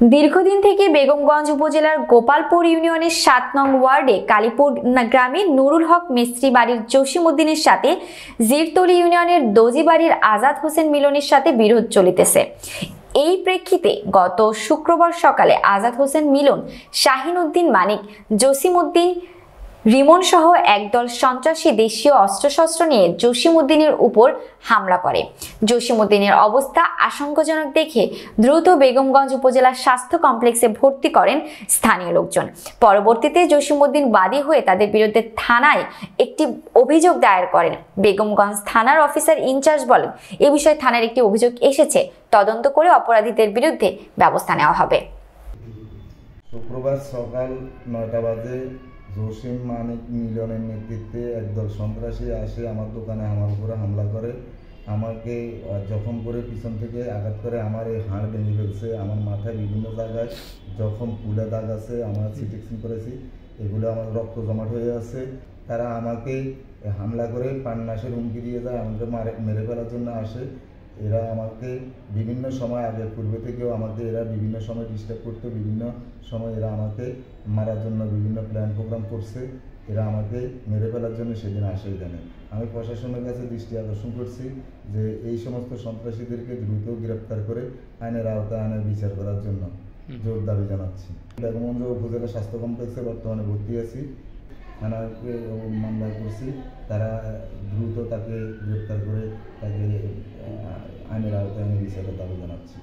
দীর্ঘদিন থেকে বেগমগঞ্জ উপজেলার গোপালপুর ইউনিয়নের ৭ নং ওয়ার্ডে কালীপুর গ্রামে নুরুল হক মিস্ত্রি বাড়ির জসিম উদ্দিনের সাথে জিরতলি ইউনিয়নের দোজি বাড়ির আজাদ হোসেন মিলনের সাথে বিরোধ চলিতেছে। এই প্রেক্ষিতে গত শুক্রবার সকালে আজাদ হোসেন মিলন, শাহিন উদ্দিন মানিক, জসিম উদ্দিন, রিমন সহ একদল সন্ত্রাসী দেশীয় অস্ত্রশস্ত্র নিয়ে জসিম উদ্দিনের উপর হামলা করে। জসিম উদ্দিনের অবস্থা আশঙ্কাজনক দেখে দ্রুত বেগমগঞ্জ উপজেলা স্বাস্থ্য কমপ্লেক্সে ভর্তি করেন স্থানীয় লোকজন। পরবর্তীতে জসিম উদ্দিন বাদী হয়ে তাদের বিরুদ্ধে থানায় একটি অভিযোগ দায়ের করেন। বেগমগঞ্জ থানার অফিসার ইনচার্জ বলেন, এ বিষয়ে থানার একটি অভিযোগ এসেছে, তদন্ত করে অপরাধীদের বিরুদ্ধে ব্যবস্থা নেওয়া হবে। শুক্রবার সকাল ৯টা বাজে জসিম মানিক মিলনের নেতৃত্বে একদল সন্ত্রাসী আসে আমার দোকানে আমার উপরে হামলা করে। আমাকে জখম করে পিছন থেকে আঘাত করে। আমার এই হাড় ভেঙে ফেলছে, আমার মাথায় বিভিন্ন জায়গায় জখম ফুলে দাগ আছে, আমার সিটেকশন করেছি, এগুলো আমার রক্ত জমাট হয়ে আছে। তারা আমাকে হামলা করে প্রাণনাশের হুমকি দিয়ে যায়, আমাকে মেরে ফেলার জন্য আসে। এরা আমাকে বিভিন্ন সময় আগে পূর্বে থেকেও আমাকে এরা বিভিন্ন সময় ডিস্টার্ব করতো, বিভিন্ন সময় এরা আমাকে মারার জন্য বিভিন্ন প্ল্যান প্রোগ্রাম করছে। এরা আমাকে মেরে ফেলার জন্য সেদিন আসে এখানে। আমি প্রশাসনের কাছে দৃষ্টি আকর্ষণ করছি যে এই সমস্ত সন্ত্রাসীদেরকে দ্রুত গ্রেপ্তার করে আইনের আওতায় আইনের বিচার করার জন্য জোর দাবি জানাচ্ছি। বেগমগঞ্জ উপজেলা স্বাস্থ্য কমপ্লেক্সে বর্তমানে ভর্তি আছি, থানাকে মামলা করছি। তারা দ্রুত তাকে গ্রেপ্তার করে তাকে আইনের আওতায় বিচারের দাবি জানাচ্ছি।